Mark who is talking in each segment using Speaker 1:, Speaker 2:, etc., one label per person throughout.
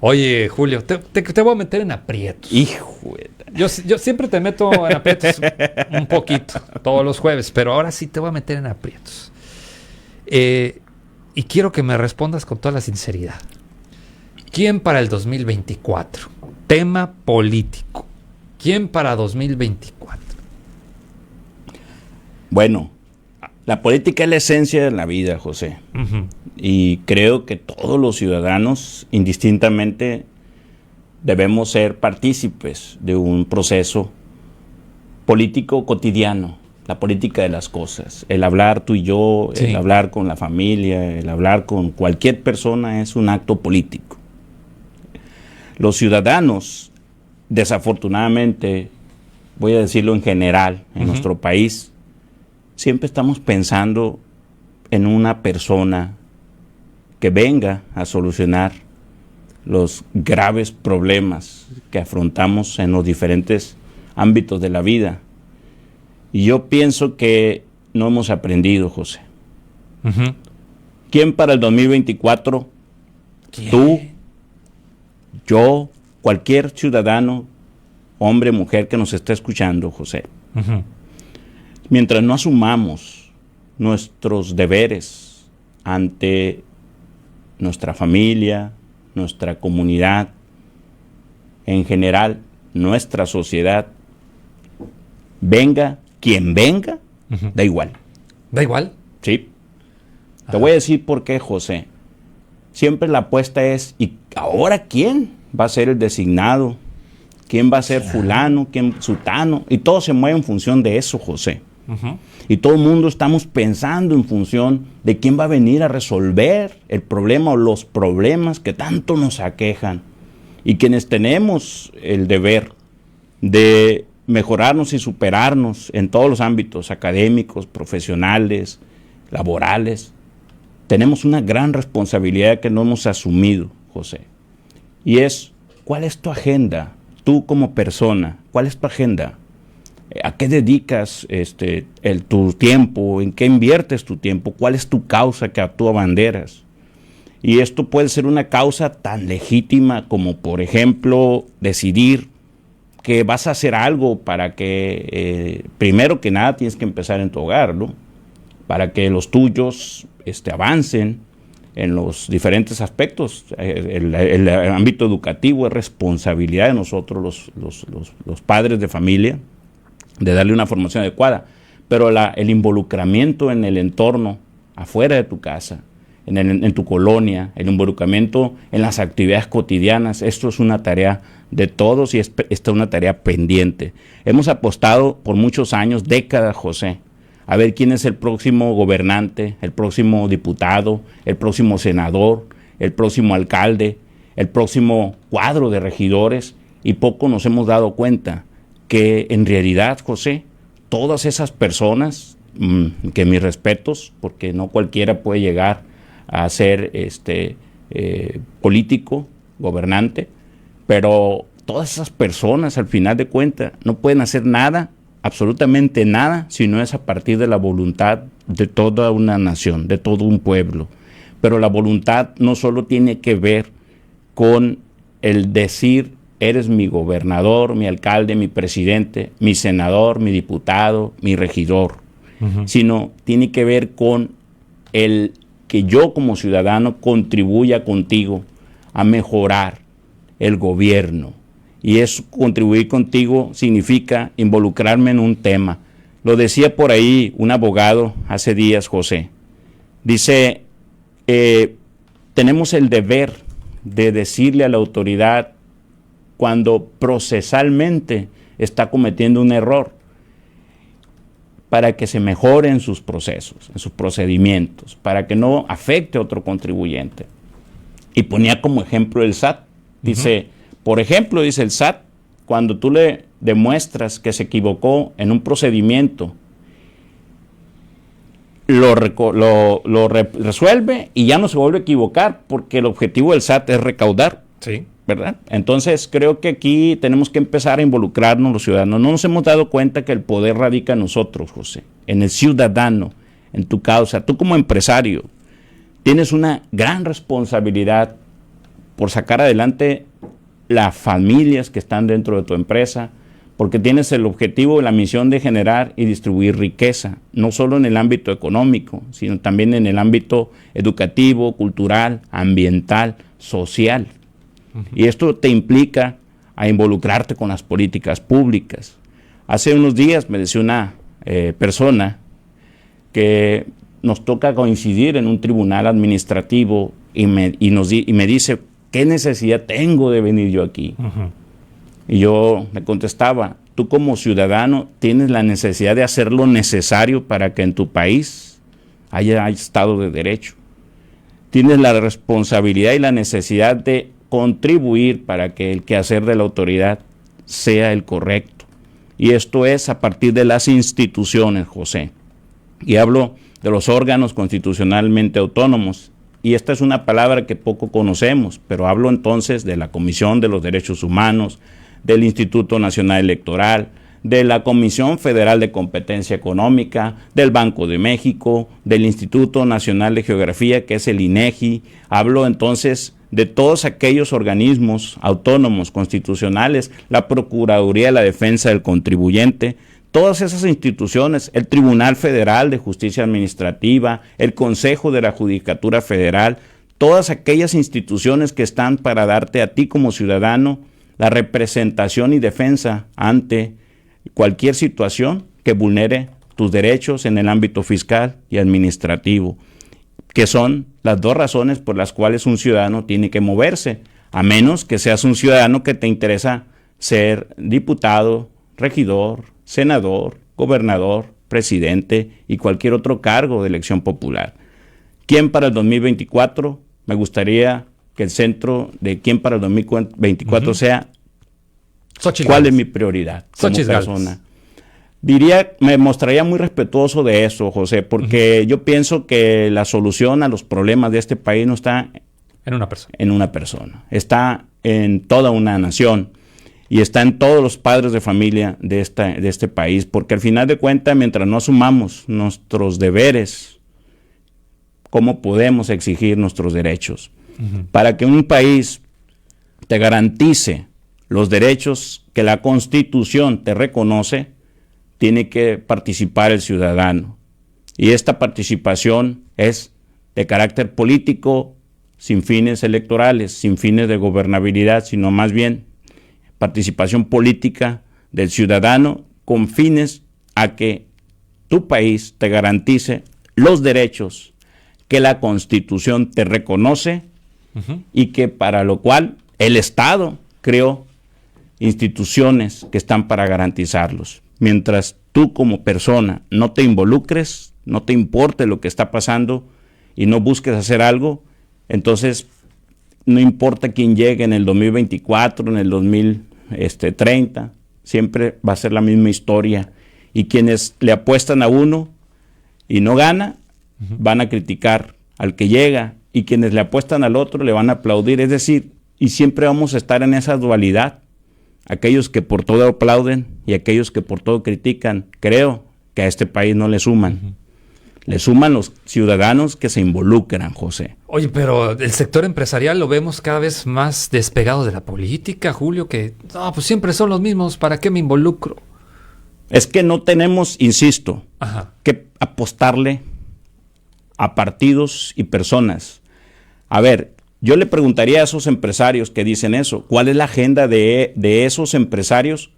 Speaker 1: Oye, Julio, te voy a meter en aprietos.
Speaker 2: Hijo.
Speaker 1: Yo siempre te meto en aprietos un poquito, todos los jueves, pero ahora sí te voy a meter en aprietos. Y quiero que me respondas con toda la sinceridad. ¿Quién para el 2024? Tema político. ¿Quién para 2024?
Speaker 2: Bueno, la política es la esencia de la vida, José.
Speaker 1: Uh-huh.
Speaker 2: Y creo que todos los ciudadanos, indistintamente, debemos ser partícipes de un proceso político cotidiano, la política de las cosas. El hablar tú y yo, sí, el hablar con la familia, el hablar con cualquier persona es un acto político. Los ciudadanos, desafortunadamente, voy a decirlo en general, en nuestro país, siempre estamos pensando en una persona que venga a solucionar los graves problemas que afrontamos en los diferentes ámbitos de la vida. Y yo pienso que no hemos aprendido, José.
Speaker 1: Uh-huh.
Speaker 2: ¿Quién para el 2024? ¿Quién? Tú, yo, cualquier ciudadano, hombre, mujer que nos esté escuchando, José.
Speaker 1: Uh-huh.
Speaker 2: Mientras no asumamos nuestros deberes ante nuestra familia, nuestra comunidad, en general, nuestra sociedad, venga quien venga, da igual.
Speaker 1: ¿Da igual?
Speaker 2: Sí. Te voy a decir por qué, José. Siempre la apuesta es, ¿y ahora quién va a ser el designado? ¿Quién va a ser fulano? ¿Quién sutano? Y todo se mueve en función de eso, José.
Speaker 1: Uh-huh.
Speaker 2: Y todo el mundo estamos pensando en función de quién va a venir a resolver el problema o los problemas que tanto nos aquejan. Y quienes tenemos el deber de mejorarnos y superarnos en todos los ámbitos académicos, profesionales, laborales, tenemos una gran responsabilidad que no hemos asumido, José. Y es, ¿cuál es tu agenda? Tú como persona, ¿cuál es tu agenda? ¿A qué dedicas tu tiempo? ¿En qué inviertes tu tiempo? ¿Cuál es tu causa que tú abanderas? Y esto puede ser una causa tan legítima como, por ejemplo, decidir que vas a hacer algo para que, primero que nada, tienes que empezar en tu hogar, ¿no? Para que los tuyos avancen en los diferentes aspectos. El ámbito educativo es responsabilidad de nosotros, los padres de familia, de darle una formación adecuada, pero el involucramiento en el entorno, afuera de tu casa, en tu colonia, el involucramiento en las actividades cotidianas, esto es una tarea de todos y esta es una tarea pendiente. Hemos apostado por muchos años, décadas, José, a ver quién es el próximo gobernante, el próximo diputado, el próximo senador, el próximo alcalde, el próximo cuadro de regidores, y poco nos hemos dado cuenta que en realidad, José, todas esas personas, que mis respetos, porque no cualquiera puede llegar a ser político, gobernante, pero todas esas personas al final de cuentas no pueden hacer nada, absolutamente nada, si no es a partir de la voluntad de toda una nación, de todo un pueblo. Pero la voluntad no solo tiene que ver con el decir, eres mi gobernador, mi alcalde, mi presidente, mi senador, mi diputado, mi regidor, sino tiene que ver con el que yo como ciudadano contribuya contigo a mejorar el gobierno. Y eso, contribuir contigo, significa involucrarme en un tema. Lo decía por ahí un abogado hace días, José. Dice, tenemos el deber de decirle a la autoridad cuando procesalmente está cometiendo un error, para que se mejoren sus procesos, en sus procedimientos, para que no afecte a otro contribuyente. Y ponía como ejemplo el SAT. Dice, por ejemplo, dice el SAT, cuando tú le demuestras que se equivocó en un procedimiento, lo resuelve y ya no se vuelve a equivocar, porque el objetivo del SAT es recaudar.
Speaker 1: Sí.
Speaker 2: ¿Verdad? Entonces creo que aquí tenemos que empezar a involucrarnos los ciudadanos. No nos hemos dado cuenta que el poder radica en nosotros, José, en el ciudadano, en tu causa. Tú como empresario tienes una gran responsabilidad por sacar adelante las familias que están dentro de tu empresa, porque tienes el objetivo, la misión de generar y distribuir riqueza, no solo en el ámbito económico, sino también en el ámbito educativo, cultural, ambiental, social. Y esto te implica a involucrarte con las políticas públicas. Hace unos días me decía una persona que nos toca coincidir en un tribunal administrativo y me dice, ¿qué necesidad tengo de venir yo aquí? Y yo le contestaba, tú como ciudadano tienes la necesidad de hacer lo necesario para que en tu país haya Estado de Derecho. Tienes la responsabilidad y la necesidad de contribuir para que el quehacer de la autoridad sea el correcto. Y esto es a partir de las instituciones, José. Y hablo de los órganos constitucionalmente autónomos. Y esta es una palabra que poco conocemos, pero hablo entonces de la Comisión de los Derechos Humanos, del Instituto Nacional Electoral, de la Comisión Federal de Competencia Económica, del Banco de México, del Instituto Nacional de Geografía, que es el INEGI. Hablo entonces de todos aquellos organismos autónomos constitucionales, la Procuraduría de la Defensa del Contribuyente, todas esas instituciones, el Tribunal Federal de Justicia Administrativa, el Consejo de la Judicatura Federal, todas aquellas instituciones que están para darte a ti como ciudadano la representación y defensa ante cualquier situación que vulnere tus derechos en el ámbito fiscal y administrativo, que son las dos razones por las cuales un ciudadano tiene que moverse, a menos que seas un ciudadano que te interesa ser diputado, regidor, senador, gobernador, presidente y cualquier otro cargo de elección popular. ¿Quién para el 2024? Me gustaría que el centro de quién para el 2024 sea
Speaker 1: Xochitl
Speaker 2: cuál
Speaker 1: Gálvez.
Speaker 2: es mi prioridad como
Speaker 1: Xochitl
Speaker 2: persona.
Speaker 1: Gálvez.
Speaker 2: Diría, me mostraría muy respetuoso de eso, José, porque yo pienso que la solución a los problemas de este país no está
Speaker 1: En una persona.
Speaker 2: en una persona, está en toda una nación y está en todos los padres de familia de este país, porque al final de cuentas, mientras no asumamos nuestros deberes, ¿cómo podemos exigir nuestros derechos? Para que un país te garantice los derechos que la Constitución te reconoce, tiene que participar el ciudadano. Y esta participación es de carácter político, sin fines electorales, sin fines de gobernabilidad, sino más bien participación política del ciudadano con fines a que tu país te garantice los derechos que la Constitución te reconoce y que para lo cual el Estado creó instituciones que están para garantizarlos. Mientras tú como persona no te involucres, no te importe lo que está pasando y no busques hacer algo, entonces no importa quién llegue en el 2024, en el 2030, siempre va a ser la misma historia. Y quienes le apuestan a uno y no gana, van a criticar al que llega, y quienes le apuestan al otro le van a aplaudir. Es decir, y siempre vamos a estar en esa dualidad. Aquellos que por todo aplauden y aquellos que por todo critican. Creo que a este país no le suman. Le suman los ciudadanos que se involucran, José.
Speaker 1: Oye, pero el sector empresarial lo vemos cada vez más despegado de la política, Julio, que no, pues siempre son los mismos, ¿para qué me involucro?
Speaker 2: Es que no tenemos, insisto, que apostarle a partidos y personas. A ver, yo le preguntaría a esos empresarios que dicen eso, ¿cuál es la agenda de esos empresarios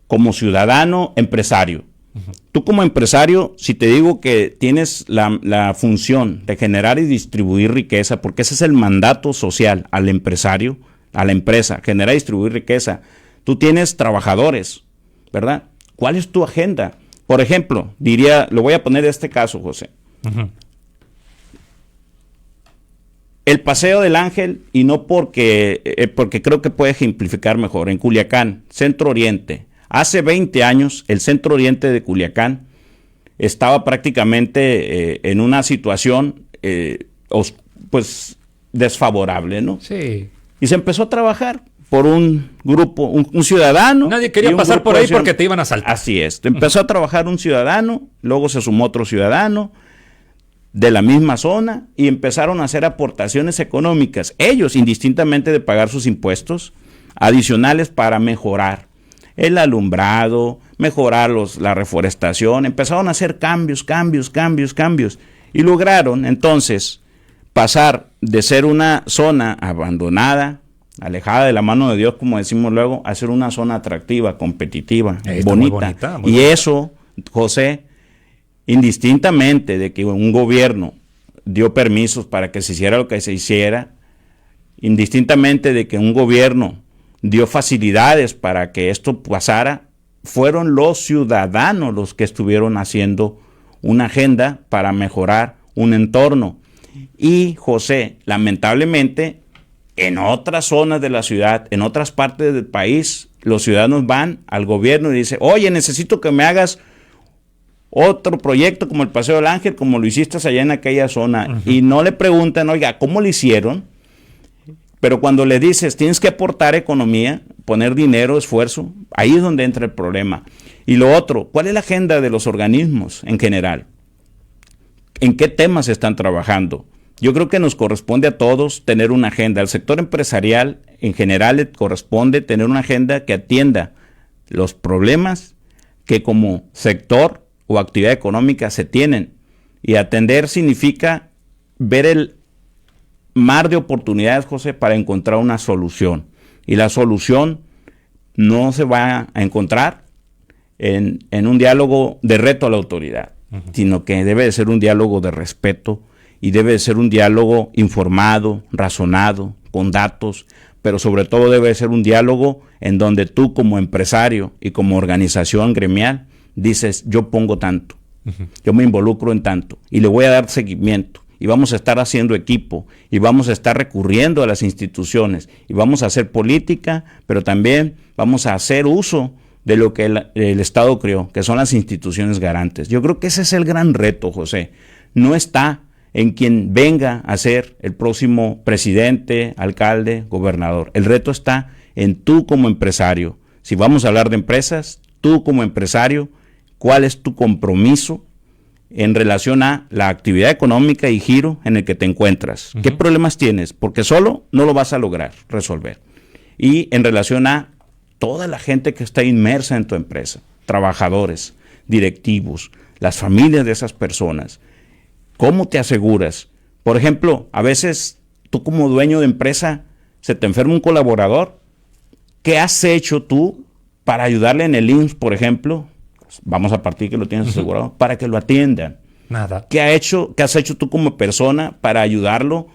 Speaker 2: como ciudadano empresario? Tú como empresario, si te digo que tienes la función de generar y distribuir riqueza, porque ese es el mandato social al empresario, a la empresa, generar y distribuir riqueza. Tú tienes trabajadores, ¿verdad? ¿Cuál es tu agenda? Por ejemplo, lo voy a poner este caso, José. El Paseo del Ángel, y no porque creo que puede ejemplificar mejor, en Culiacán, Centro Oriente. Hace 20 años, el Centro Oriente de Culiacán estaba prácticamente en una situación pues desfavorable, ¿no?
Speaker 1: Sí.
Speaker 2: Y se empezó a trabajar por un grupo, un ciudadano.
Speaker 1: Nadie quería pasar por ahí porque te iban a asaltar.
Speaker 2: Así es. Empezó a trabajar un ciudadano, luego se sumó otro ciudadano. de la misma zona y empezaron a hacer aportaciones económicas, ellos indistintamente de pagar sus impuestos adicionales para mejorar el alumbrado, mejorar la reforestación, empezaron a hacer cambios y lograron entonces pasar de ser una zona abandonada, alejada de la mano de Dios, como decimos luego, a ser una zona atractiva, competitiva, bonita. Y eso, José, indistintamente de que un gobierno dio permisos para que se hiciera lo que se hiciera, indistintamente de que un gobierno dio facilidades para que esto pasara, fueron los ciudadanos los que estuvieron haciendo una agenda para mejorar un entorno. Y José, lamentablemente, en otras zonas de la ciudad, en otras partes del país, los ciudadanos van al gobierno y dicen, oye, necesito que me hagas otro proyecto como el Paseo del Ángel, como lo hiciste allá en aquella zona. Y no le preguntan, oiga, ¿cómo lo hicieron? Pero cuando le dices, tienes que aportar economía, poner dinero, esfuerzo, ahí es donde entra el problema. Y lo otro, ¿cuál es la agenda de los organismos en general? ¿En qué temas están trabajando? Yo creo que nos corresponde a todos tener una agenda. Al sector empresarial en general le corresponde tener una agenda que atienda los problemas que como sector o actividad económica se tienen. Y atender significa ver el mar de oportunidades, José, para encontrar una solución. Y la solución no se va a encontrar en un diálogo de reto a la autoridad, sino que debe de ser un diálogo de respeto y debe de ser un diálogo informado, razonado, con datos, pero sobre todo debe de ser un diálogo en donde tú como empresario y como organización gremial dices, yo pongo tanto, yo me involucro en tanto y le voy a dar seguimiento. Y vamos a estar haciendo equipo, y vamos a estar recurriendo a las instituciones, y vamos a hacer política, pero también vamos a hacer uso de lo que el Estado creó, que son las instituciones garantes. Yo creo que ese es el gran reto, José. No está en quien venga a ser el próximo presidente, alcalde, gobernador. El reto está en tú como empresario. Si vamos a hablar de empresas, tú como empresario, ¿cuál es tu compromiso en relación a la actividad económica y giro en el que te encuentras? ¿Qué problemas tienes? Porque solo no lo vas a lograr resolver. Y en relación a toda la gente que está inmersa en tu empresa, trabajadores, directivos, las familias de esas personas, ¿cómo te aseguras? Por ejemplo, a veces tú como dueño de empresa se te enferma un colaborador. ¿Qué has hecho tú para ayudarle en el IMSS, por ejemplo? Vamos a partir que lo tienes asegurado, para que lo atiendan.
Speaker 1: Nada.
Speaker 2: ¿Qué has hecho tú como persona para ayudarlo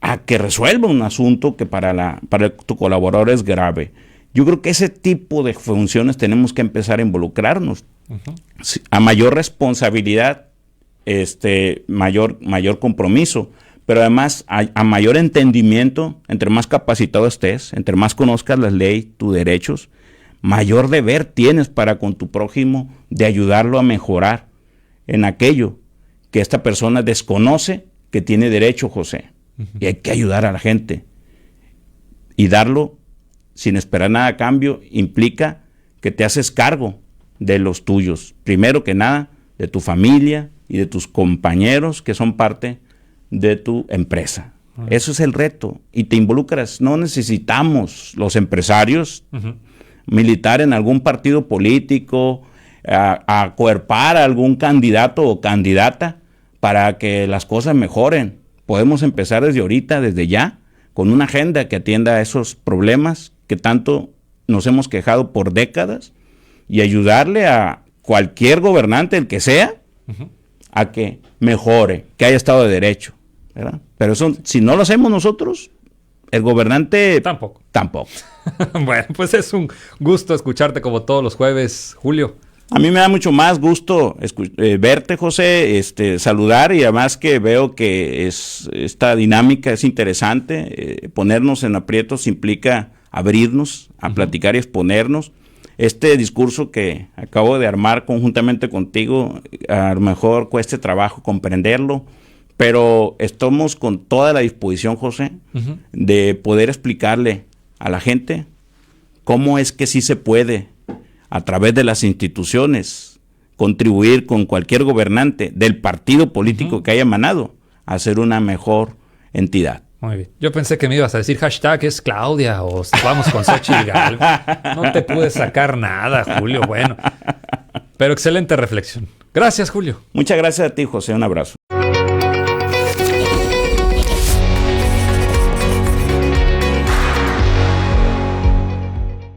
Speaker 2: a que resuelva un asunto que para tu colaborador es grave? Yo creo que ese tipo de funciones tenemos que empezar a involucrarnos. A mayor responsabilidad, mayor compromiso, pero además a mayor entendimiento, entre más capacitado estés, entre más conozcas las leyes, tus derechos, mayor deber tienes para con tu prójimo de ayudarlo a mejorar en aquello que esta persona desconoce que tiene derecho, José. Y hay que ayudar a la gente. Y darlo sin esperar nada a cambio implica que te haces cargo de los tuyos. Primero que nada, de tu familia y de tus compañeros que son parte de tu empresa. Eso es el reto. Y te involucras. No necesitamos los empresarios militar en algún partido político, a acuerpar a algún candidato o candidata para que las cosas mejoren. Podemos empezar desde ahorita, desde ya, con una agenda que atienda a esos problemas que tanto nos hemos quejado por décadas y ayudarle a cualquier gobernante, el que sea, a que mejore, que haya Estado de Derecho, ¿verdad? Pero eso, si no lo hacemos nosotros, el gobernante tampoco.
Speaker 1: Bueno, pues es un gusto escucharte como todos los jueves, Julio.
Speaker 2: A mí me da mucho más gusto verte, José, saludar, y además que veo que esta dinámica es interesante. Ponernos en aprietos implica abrirnos a platicar y exponernos. Este discurso que acabo de armar conjuntamente contigo, a lo mejor cueste trabajo comprenderlo, pero estamos con toda la disposición, José, de poder explicarle a la gente cómo es que sí se puede, a través de las instituciones contribuir con cualquier gobernante del partido político que haya emanado a ser una mejor entidad.
Speaker 1: Muy bien. Yo pensé que me ibas a decir hashtag es Claudia o vamos con Xochitl Gálvez. No te pude sacar nada, Julio. Bueno, pero excelente reflexión. Gracias, Julio.
Speaker 2: Muchas gracias a ti, José. Un abrazo.